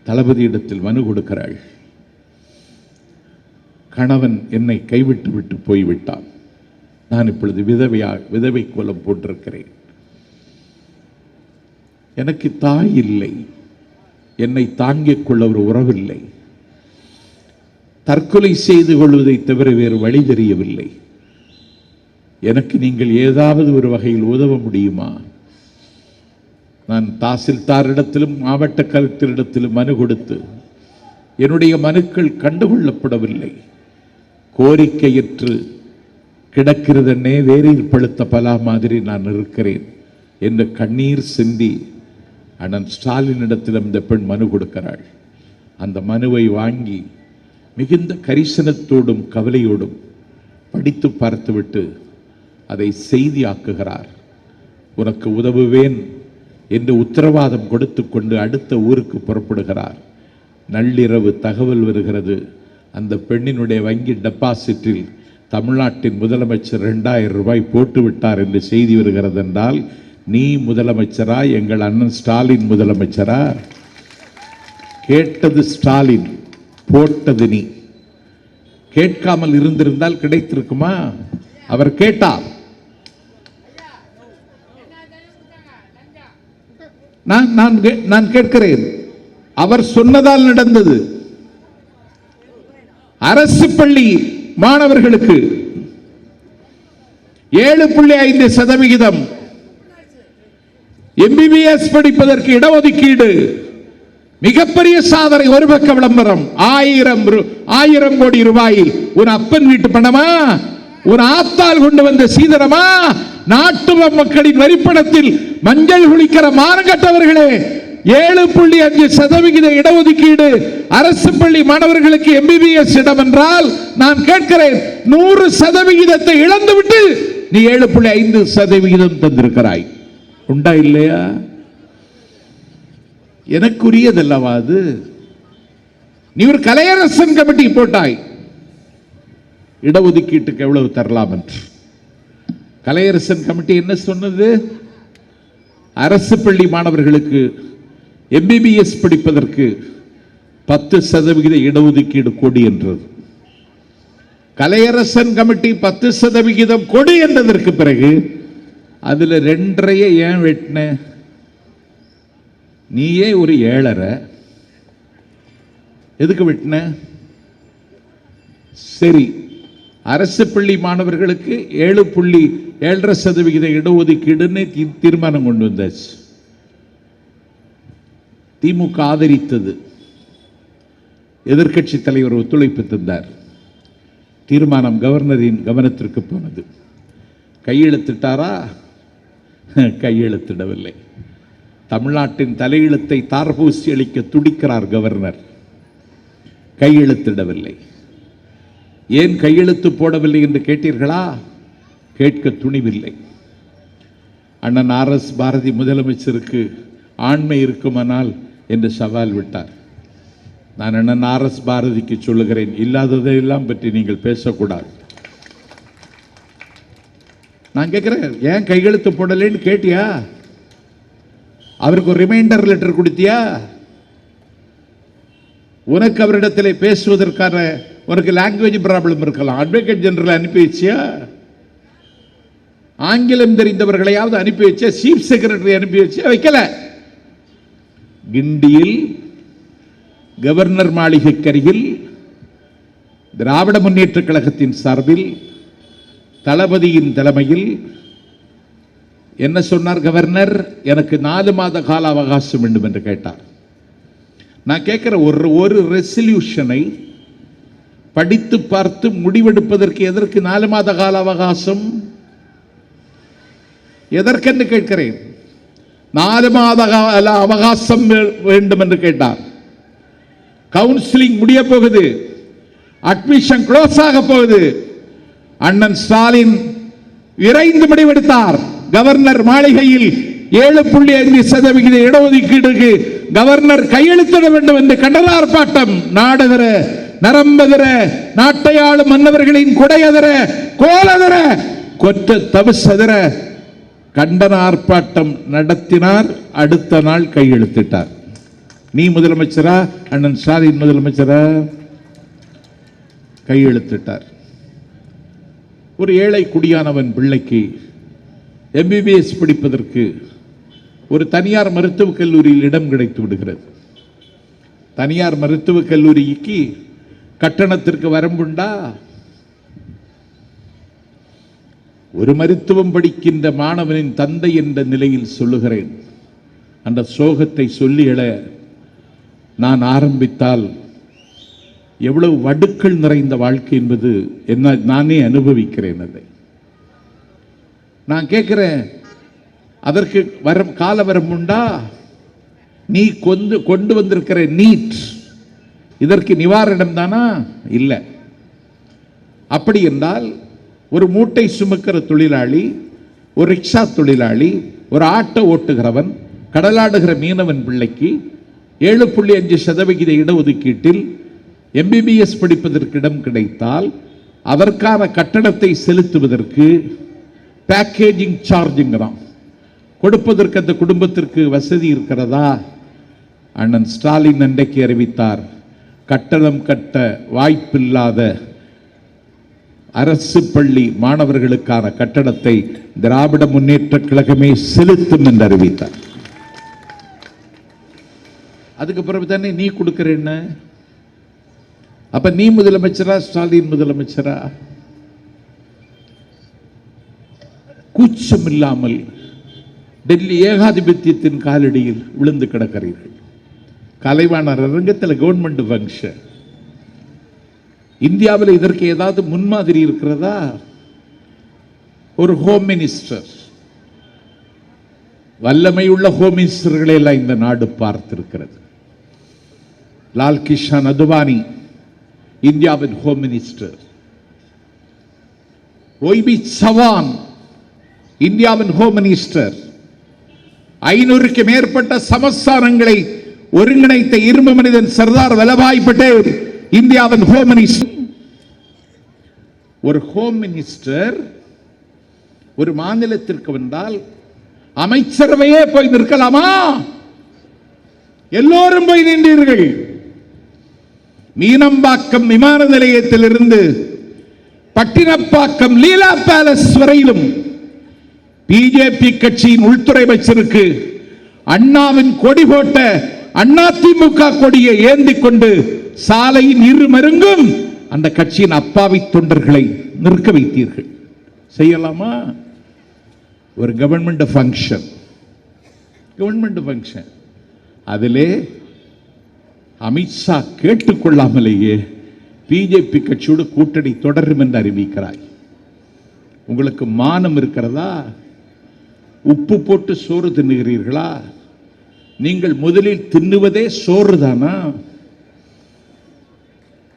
A: தளபதியிடத்தில் மனு கொடுக்கிறாள். கணவன் என்னை கைவிட்டு விட்டு போய்விட்டான். நான் இப்பொழுது விதவை கோலம் போட்டிருக்கிறேன். எனக்கு தாய் இல்லை, என்னை தாங்கிக் கொள்ள ஒரு உறவில்லை. தற்கொலை செய்து கொள்வதை தவிர வேறு வழி தெரியவில்லை. எனக்கு நீங்கள் ஏதாவது ஒரு வகையில் உதவ முடியுமா? நான் தாசில்தாரிடத்திலும் மாவட்ட கலெக்டரிடத்திலும் மனு கொடுத்து என்னுடைய மனுக்கள் கண்டுகொள்ளப்படவில்லை. கோரிக்கையற்று கிடக்கிறதனே வேரில் பழுத்த பலா மாதிரி நான் இருக்கிறேன் என்று கண்ணீர் சிந்தி அண்ணன் ஸ்டாலினிடத்திலும் இந்த பெண் மனு கொடுக்கிறாள். அந்த மனுவை வாங்கி மிகுந்த கரிசனத்தோடும் கவலையோடும் படித்து பார்த்துவிட்டு அதை செய்தியாக்குகிறார். உனக்கு உதவுவேன் என்று உத்தரவாதம் கொடுத்து கொண்டு அடுத்த ஊருக்கு புறப்படுகிறார். நள்ளிரவு தகவல் வருகிறது, அந்த பெண்ணினுடைய வங்கி டெபாசிட்டில் தமிழ்நாட்டின் முதலமைச்சர் 2000 ரூபாய் போட்டு விட்டார் என்று செய்தி வருகிறது. என்றால் நீ முதலமைச்சரா? எங்கள் அண்ணன் ஸ்டாலின் முதலமைச்சரா? கேட்டது ஸ்டாலின், போட்டது நீ. கேட்காமல் இருந்திருந்தால் கிடைத்திருக்குமா? அவர் கேட்டார். நான் கேட்கிறேன், அவர் சொன்னதால் நடந்தது. அரசு பள்ளி மாணவர்களுக்கு 7.5% MBBS படிப்பதற்கு இடஒதுக்கீடு. மிகப்பெரிய சாதனை. ஒரு பக்க விளம்பரம். 1000 கோடி ரூபாயில் உன் அப்பன் வீட்டு பணமா? உன் ஆத்தால் கொண்டு வந்த சீதனமா? நாட்டு மக்களின் வரிப்பணத்தில் மஞ்சள் குளிக்கிற மானங்கட்டவர்களே, 7.5% இடஒதுக்கீடு அரசு பள்ளி மாணவர்களுக்கு MBBS இடம் என்றால் நான் கேட்கிறேன், 100% இழந்துவிட்டு நீ 7.5% தந்திருக்கிறாய். உண்டா இல்லையா? எனக்குரியதல்லவா அது? நீ ஒரு கலையரசன் கமிட்டி போட்டாய், இடஒதுக்கீட்டுக்கு எவ்வளவு தரலாம் என்று. கலையரசன் கமிட்டி என்ன சொன்னது? அரசு பள்ளி மாணவர்களுக்கு MBBS படிப்பதற்கு 10% இடஒதுக்கீடு கொடி என்றது. கலையரசன் கமிட்டி 10% கொடி என்றதற்கு பிறகு அதுல 2.5 ஏன் வெட்டின? நீயே ஒரு 7.5 எதுக்கு வெட்டின? சரி, அரசு பள்ளி மாணவர்களுக்கு 7.7% இடஒதுக்கீடுன்னு தீர்மானம் கொண்டு வந்தாச்சு. திமுக ஆதரித்தது, எதிர்க்கட்சி தலைவர் ஒத்துழைப்பு தந்தார். தீர்மானம் கவர்னரின் கவனத்திற்கு போனது. கையெழுத்திட்டாரா? கையெழுத்திடவில்லை. தமிழ்நாட்டின் தலையெழுத்தை தார்பூசி அளிக்க துடிக்கிறார் கவர்னர். கையெழுத்திடவில்லை. ஏன் கையெழுத்து போடவில்லை என்று கேட்டீர்களா? கேட்க துணிவில்லை. அண்ணன் RS பாரதி முதலமைச்சருக்கு ஆண்மை இருக்குமானால் என்று சவால் விட்டார். நான் அண்ணன் RS பாரதிக்கு சொல்லுகிறேன், இல்லாததையெல்லாம் பற்றி நீங்கள் பேசக்கூடாது. நான் கேட்கிறேன், ஏன் கையெழுத்து போடலைன்னு கேட்டியா? அவருக்கு ஒரு ரிமைண்டர் லெட்டர் கொடுத்தியா? உனக்கு அவரிடத்தில் பேசுவதற்கான உனக்கு லாங்குவேஜ் ப்ராப்ளம் இருக்கலாம், அட்வொகேட் ஜெனரல் அனுப்பி வச்சியா? ஆங்கிலம் தெரிந்தவர்களையாவது அனுப்பி வச்ச? சீஃப் செக்ரட்டரி அனுப்பி வச்ச? வைக்கல. கிண்டியில் கவர்னர் மாளிகைக்கு அருகில் திராவிட முன்னேற்ற கழகத்தின் சார்பில் தளபதியின் தலைமையில் என்ன சொன்னார் கவர்னர்? எனக்கு 4 மாத கால அவகாசம் வேண்டும் என்று கேட்டார். நான் கேட்கிற ஒரு ரெசல்யூஷனை படித்து பார்த்து முடிவெடுப்பதற்கு எதற்கு 4 மாத கால அவகாசம்? எதற்கென்று கேட்கிறேன். 4 மாத கால அவகாசம் வேண்டும் என்று கேட்டார். கவுன்சிலிங் முடிய போகுது, அட்மிஷன் க்ளோஸ் ஆக போகுது. அண்ணன் ஸ்டாலின் விரைந்து முடிவெடுத்தார். கவர்னர் மாளிகையில் 7.5% இடஒதுக்கீடுக்கு கவர்னர் கையெழுத்திட வேண்டும் என்று கண்டன ஆர்ப்பாட்டம் நாடுகிற நரம்புகிற நாட்டையாளும் மன்னவர்களின் குடையதர கோலதர கொற்ற தவிசதர கண்டன ஆர்ப்பாட்டம் நடத்தினார். அடுத்த நாள் கையெழுத்திட்டார். நீ முதலமைச்சரா, அண்ணன் ஸ்டாலின் முதலமைச்சரா? கையெழுத்திட்டார். ஒரு ஏழை குடியானவன் பிள்ளைக்கு MBBS படிப்பதற்கு ஒரு தனியார் மருத்துவக் கல்லூரியில் இடம் கிடைத்து விடுகிறது. தனியார் மருத்துவக் கல்லூரிக்கு கட்டணத்திற்கு வரம்புண்டா? ஒரு மருத்துவம் படிக்கின்ற மாணவனின் தந்தை என்ற நிலையில் சொல்லுகிறேன். அந்த சோகத்தை சொல்லி எழ நான் ஆரம்பித்தால் எவ்வளவு வடுக்கள் நிறைந்த வாழ்க்கை என்பது என்ன நானே அனுபவிக்கிறேன். அதை நான் கேட்கிறேன், அதற்கு கால வரம் உண்டா? நீ கொண்டு வந்திருக்கிற நீட் இதற்கு நிவாரணம் தானா? இல்லை. அப்படி என்றால் ஒரு மூட்டை சுமக்கிற தொழிலாளி, ஒரு ரிக்ஷா தொழிலாளி, ஒரு ஆட்டோ ஓட்டுகிறவன், கடலாடுகிற மீனவன் பிள்ளைக்கு 7.5% இடஒதுக்கீட்டில் MBBS படிப்பதற்கு இடம் கிடைத்தால் அதற்கான கட்டணத்தை செலுத்துவதற்கு பேக்கேஜிங் சார்ஜுங்கிறான். கொடுப்பதற்கு அந்த குடும்பத்திற்கு வசதி இருக்கிறதா? அண்ணன் ஸ்டாலின் அன்றைக்கு அறிவித்தார், கட்டணம் கட்ட வாய்ப்பில்லாத அரசு பள்ளி மாணவர்களுக்கான கட்டணத்தை திராவிட முன்னேற்ற கழகமே செலுத்தும் என்று அறிவித்தார். அதுக்கு பிறகு தானே நீ கொடுக்கிற என்ன? அப்ப நீ முதலமைச்சரா, ஸ்டாலின் முதலமைச்சரா? கூச்சம் இல்லாமல் டெல்லி ஏகாதிபத்தியத்தின் காலடியில் விழுந்து கிடக்கிறீர்கள். கலைவாணர் அரங்கத்தில் கவர்மெண்ட் ஃபங்க்ஷன். இந்தியாவில் இதற்கு ஏதாவது முன்மாதிரி இருக்கிறதா? ஒரு ஹோம் மினிஸ்டர் வல்லமையுள்ள ஹோம் மினிஸ்டர்களை எல்லாம் இந்த நாடு பார்த்திருக்கிறது. லால் கிஷன் அத்வானி இந்தியாவின் ஹோம் மினிஸ்டர், ஒய்பி சவான் இந்தியாவின் ஹோம் மினிஸ்டர், 500க்கு மேற்பட்ட சமஸ்தானங்களை ஒருங்கிணைத்த இரும்பு மனிதன் சர்தார் வல்லபாய் பட்டேல் இந்தியாவின் ஹோம் மினிஸ்டர். ஒரு ஹோம் மினிஸ்டர் ஒரு மாநிலத்திற்கு வந்தால் அமைச்சரவையே போய் நிற்கலாமா? எல்லோரும் போய் நின்றீர்கள். மீனம்பாக்கம் விமான நிலையத்திலிருந்து பட்டினப்பாக்கம் லீலா பேலஸ் வரையிலும் பிஜேபி கட்சியின் உள்துறை அமைச்சருக்கு அண்ணாவின் கொடி போட்ட அதிமுக கொடியை ஏந்தி கொண்டு சாலையின் இருமருங்கும் அந்த கட்சியின் அப்பாவி தொண்டர்களை நிற்க வைத்தீர்கள். செய்யலாமா? ஒரு கவர்மெண்ட் ஃபங்க்ஷன் அதிலே அமித்ஷா கேட்டுக்கொள்ளாமலேயே பிஜேபி கட்சியோடு கூட்டணி தொடரும் என்று அறிவிக்கிறாய். உங்களுக்கு மானம் இருக்கிறதா? உப்பு போட்டு சோறு தின்னுகிறீர்களா? நீங்கள் முதலில் தின்னுவதே சோறு தானா?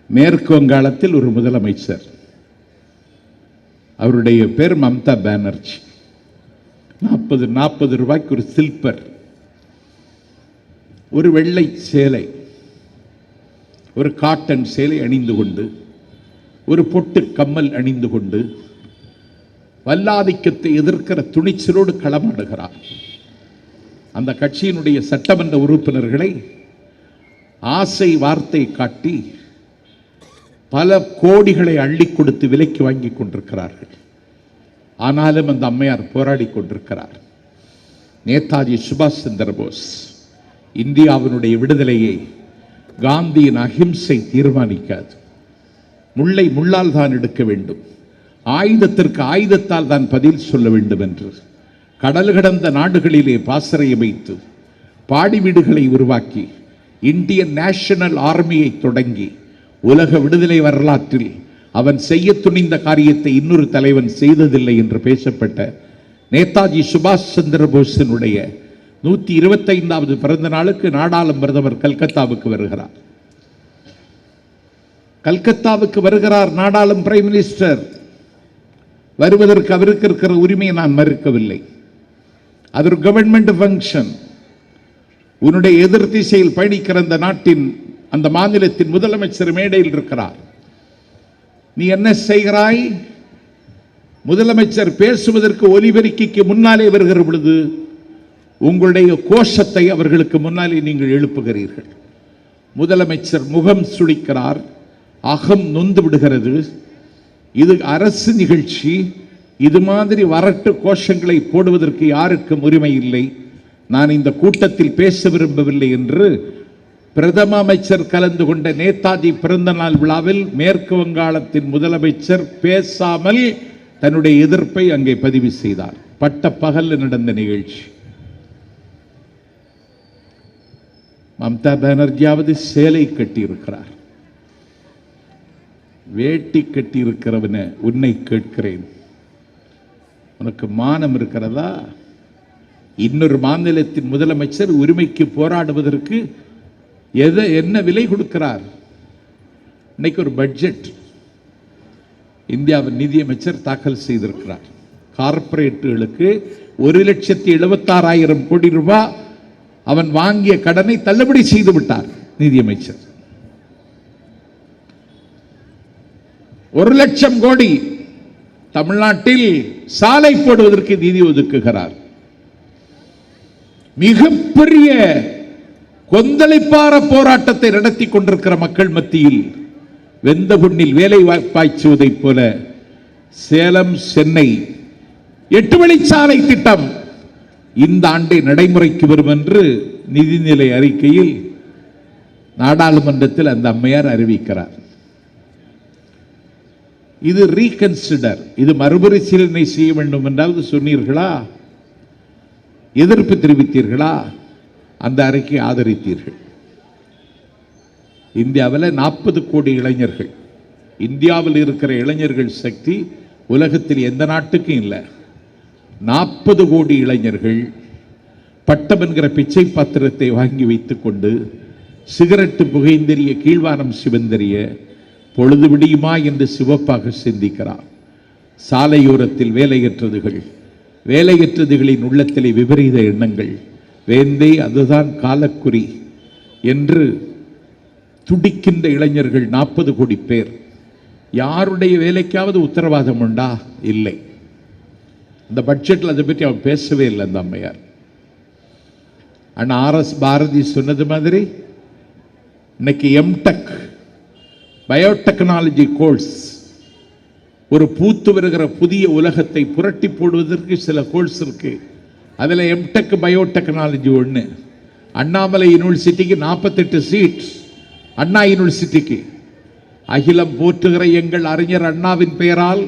A: மேற்கு வங்காளத்தில் ஒரு முதலமைச்சர், அவருடைய பேர் மம்தா பானர்ஜி. 40 ரூபாய்க்கு ஒரு சில்பர், ஒரு வெள்ளை சேலை, ஒரு காட்டன் சேலை அணிந்து கொண்டு, ஒரு பொட்டு கம்மல் அணிந்து கொண்டு வல்லாதிக்கத்தை எதிர்க்கிற துணிச்சலோடு களமாடுகிறார். அந்த கட்சியினுடைய சட்டமன்ற உறுப்பினர்களை ஆசை வார்த்தை காட்டி பல கோடிகளை அள்ளி கொடுத்து விலைக்கு வாங்கி கொண்டிருக்கிறார்கள். ஆனாலும் அந்த அம்மையார் போராடி கொண்டிருக்கிறார். நேதாஜி சுபாஷ் சந்திர போஸ் இந்தியாவினுடைய விடுதலையை காந்தியின் அஹிம்சை தீர்மானிக்காது. முள்ளை முள்ளால் தான் எடுக்க வேண்டும், ஆயுதத்திற்கு ஆயுதத்தால் தான் பதில் சொல்ல வேண்டும் என்று கடல் கடந்த நாடுகளிலே பாசறையை வைத்து பாடி வீடுகளை உருவாக்கி இந்தியன் நேஷனல் ஆர்மியை தொடங்கி உலக விடுதலை வரலாற்றில் அவன் செய்ய துணிந்த காரியத்தை இன்னொரு தலைவன் செய்ததில்லை என்று பேசப்பட்ட நேதாஜி சுபாஷ் சந்திர போஸினுடைய 125வது பிறந்த நாளுக்கு நாடாளும் பிரதமர் கல்கத்தாவுக்கு வருகிறார். நாடாளும் பிரைம் மினிஸ்டர் வருவதற்கு அவருக்கு இருக்கிற உரிமையை நான் மறுக்கவில்லை. அது ஒரு கவர்மெண்ட் ஃபங்க்ஷன். உன்னுடைய எதிர் திசையில் பயணிக்கிற அந்த நாட்டின் அந்த மாநிலத்தின் முதலமைச்சர் மேடையில் இருக்கிறார். நீ என்ன செய்கிறாய்? முதலமைச்சர் பேசுவதற்கு ஒலிபெருக்கிக்கு முன்னாலே வருகிற பொழுது உங்களுடைய கோஷத்தை அவர்களுக்கு முன்னாலே நீங்கள் எழுப்புகிறீர்கள். முதலமைச்சர் முகம் சுளிக்கிறார், அகம் நொந்து விடுகிறது. இது அரசு நிகழ்ச்சி. இது மாதிரி வரட்டு கோஷங்களை போடுவதற்கு யாருக்கும் உரிமை இல்லை. நான் இந்த கூட்டத்தில் பேச விரும்பவில்லை என்று பிரதம அமைச்சர் கலந்து கொண்ட நேதாஜி பிறந்த நாள் விழாவில் மேற்கு வங்காளத்தின் முதலமைச்சர் பேசாமல் தன்னுடைய எதிர்ப்பை அங்கே பதிவு செய்தார். பட்ட பகல் நடந்த நிகழ்ச்சி. மம்தா பானர்ஜியாவது சேலை கட்டியிருக்கிறார், வேட்டி கட்டியிருக்கிறவன உன்னை கேட்கிறேன், உனக்கு மானம் இருக்கிறதா? இன்னொரு மாநிலத்தின் முதலமைச்சர் உரிமைக்கு போராடுவதற்கு என்ன விலை கொடுக்கிறார்? இன்னைக்கு ஒரு பட்ஜெட் இந்தியாவின் நிதியமைச்சர் தாக்கல் செய்திருக்கிறார். கார்ப்பரேட்டுகளுக்கு 1,76,000 கோடி ரூபாய் அவன் வாங்கிய கடனை தள்ளுபடி செய்து விட்டார் நிதியமைச்சர். 1,00,000 கோடி தமிழ்நாட்டில் சாலை போடுவதற்கு நிதி ஒதுக்குகிறார். மிகப்பெரிய கொந்தளிப்பார போராட்டத்தை நடத்தி கொண்டிருக்கிற மக்கள் மத்தியில் வெந்த புண்ணில் வேலை பாய்ச்சுவதைப் போல சேலம் சென்னை 8 வழிச்சாலை திட்டம் இந்த ஆண்டை நடைமுறைக்கு வரும் என்று நிதிநிலை அறிக்கையில் நாடாளுமன்றத்தில் அந்த அம்மையார் அறிவிக்கிறார். இது ரீகன்சிடர், இது மறுபரிசீலனை செய்ய வேண்டும் என்றாவது சொன்னீர்களா? எதிர்ப்பு தெரிவித்தீர்களா? அந்த அறிக்கை ஆதரித்தீர்கள். இந்தியாவில் 40 கோடி இளைஞர்கள், இந்தியாவில் இருக்கிற இளைஞர்கள் சக்தி உலகத்தில் எந்த நாட்டுக்கும் இல்லை. 40 கோடி இளைஞர்கள் பட்டம் என்கிற பிச்சை பாத்திரத்தை வாங்கி வைத்துக் கொண்டு சிகரெட்டு புகைந்தெறிய கீழ்வானம் சிவந்தெறிய பொழுது விடியுமா என்று சிவப்பாக சிந்திக்கிறார். சாலையோரத்தில் வேலையற்றதுகளின் உள்ளத்திலே விபரீத எண்ணங்கள், வேந்தே அதுதான் காலக்குறி என்று துடிக்கின்ற இளைஞர்கள் 40 கோடி பேர். யாருடைய வேலைக்காவது உத்தரவாதம் உண்டா? இல்லை. இந்த பட்ஜெட்டில் அதை பற்றி அவன் பேசவே இல்லை. அந்த அம்மையார் அண்ணா RS பாரதி சொன்னது மாதிரி இன்னைக்கு எம்டெக் பயோடெக்னாலஜி கோர்ஸ், ஒரு பூத்து வருகிற புதிய உலகத்தை புரட்டி போடுவதற்கு சில கோர்ஸ் இருக்கு. அதில் எம்டெக் பயோடெக்னாலஜி ஒன்று. அண்ணாமலை யூனிவர்சிட்டிக்கு 48 சீட். அண்ணா யூனிவர்சிட்டிக்கு அகிலம் போற்றுகிற எங்கள் அறிஞர் அண்ணாவின் பெயரால்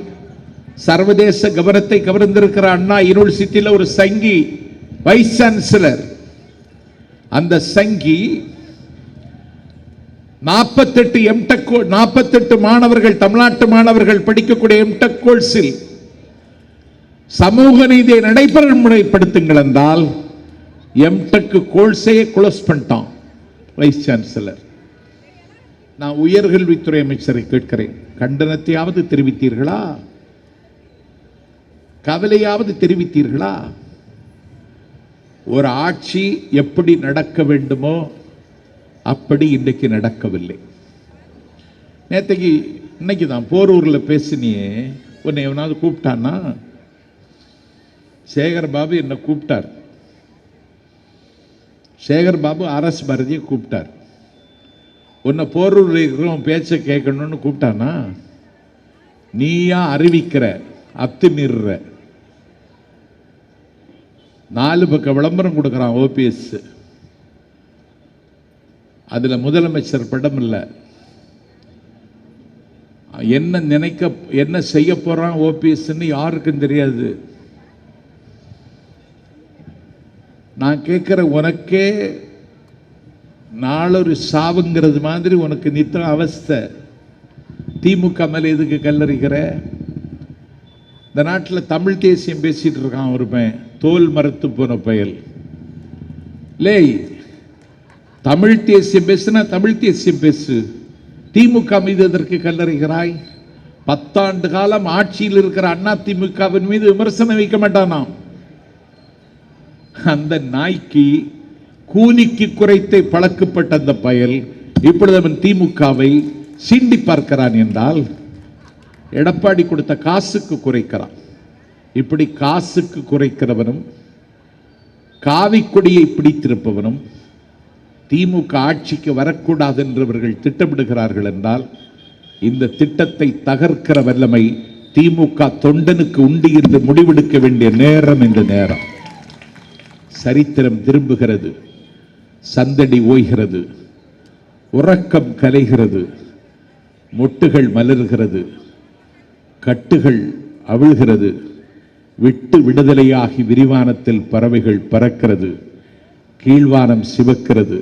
A: சர்வதேச கவனத்தை கவர்ந்திருக்கிற அண்ணா யூனிவர்சிட்டியில் ஒரு சங்கி வைஸ் சான்சலர். அந்த சங்கி 48 மாணவர்கள், தமிழ்நாட்டு மாணவர்கள் படிக்கக்கூடிய எம்டெக் கோர்ஸில் சமூக நீதியை நடைமுறைப்படுத்துங்கள் என்றால் எம்டெக் கோர்ஸே க்ளோஸ் பண்ணிட்டான் வைஸ் சான்சலர். நான் உயர்கல்வித்துறை அமைச்சரை கேட்கிறேன், கண்டனத்தையாவது தெரிவித்தீர்களா? கவலையாவது தெரிவித்தீர்களா? ஒரு ஆட்சி எப்படி நடக்க வேண்டுமோ அப்படி இன்றைக்கு நடக்கவில்லை. இன்னைக்கு தான் போரூரில் பேசினியே, உன்னை எவனாவது கூப்பிட்டானா? சேகர் பாபு என்னை கூப்பிட்டார். சேகர் பாபு RS பாரதியை கூப்பிட்டார். உன்னை போரூரில் இருக்கிறவன் பேச்சை கேட்கணும்னு கூப்பிட்டானா? நீயா அறிவிக்கிற, அத்துமீறுற. 4 பக்கம் விளம்பரம் கொடுக்குறான் OPS. அதுல முதலமைச்சர் படம் இல்லை. என்ன செய்ய போறான் OPSன்னு யாருக்கும் தெரியாது. நான் கேட்கிற, உனக்கே நாளொரு சாவுங்கிறது மாதிரி உனக்கு நித்திர அவஸ்தை. திமுக மேல எதுக்கு கல்லறிகிற? இந்த நாட்டில் தமிழ் தேசியம் பேசிட்டு இருக்கான் ஒரு பையன், தோல் மரத்து போன பயல். லே, தமிழ் தேசியம் பேசுனா தமிழ் தேசியம் பேசு. திமுக மீது எதற்கு கல்லறிகிறாய்? 10 ஆண்டு காலம் ஆட்சியில் இருக்கிற அண்ணா திமுகவின் மீது விமர்சனம் வைக்க மாட்டானாம். அந்த நாய்க்கு கூனிக்கு குறைத்தை பழக்கப்பட்ட அந்த பயல் இப்பொழுது அவன் திமுகவை சீண்டி பார்க்கிறான் என்றால் எடப்பாடி கொடுத்த காசுக்கு குறைக்கிறான். இப்படி காசுக்கு குறைக்கிறவனும் காவிக்கொடியை பிடித்திருப்பவனும் திமுக ஆட்சிக்கு வரக்கூடாது என்றவர்கள் திட்டமிடுகிறார்கள் என்றால் இந்த திட்டத்தை தகர்க்கிற வல்லமை திமுக தொண்டனுக்கு உண்டு என்று முடிவெடுக்க வேண்டிய நேரம் இந்த நேரம். சரித்திரம் திரும்புகிறது, சந்தடி ஓய்கிறது, உறக்கம் கலைகிறது, மொட்டுகள் மலர்கிறது, கட்டுகள் அவிழ்கிறது, விட்டு விடுதலையாகி விரிவானத்தில் பறவைகள் பறக்கிறது, கீழ்வானம் சிவக்கிறது,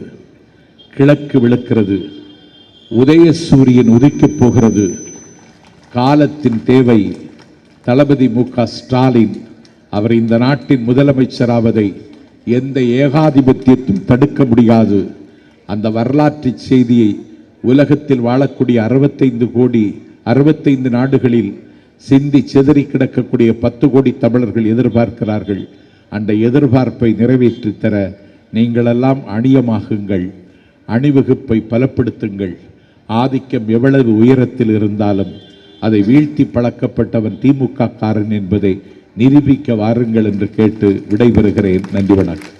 A: கிழக்கு விளக்கிறது, உதய சூரியன் உதிக்கப் போகிறது. காலத்தின் தேவை தளபதி மு.க. ஸ்டாலின். அவர் இந்த நாட்டின் முதலமைச்சராவதை எந்த ஏகாதிபத்தியத்தும் தடுக்க முடியாது. அந்த வரலாற்று செய்தியை உலகத்தில் வாழக்கூடிய 65 நாடுகளில் சிந்தி சிதறி கிடக்கக்கூடிய 10 கோடி தமிழர்கள் எதிர்பார்க்கிறார்கள். அந்த எதிர்பார்ப்பை நிறைவேற்றி தர நீங்களெல்லாம் அணியமாகுங்கள், அணிவகுப்பை பலப்படுத்துங்கள். ஆதிக்கம் எவ்வளவு உயரத்தில் இருந்தாலும் அதை வீழ்த்தி பழக்கப்பட்டவன் திமுக காரன் என்பதை நிரூபிக்க வாருங்கள் என்று கேட்டு விடைபெறுகிறேன். நன்றி, வணக்கம்.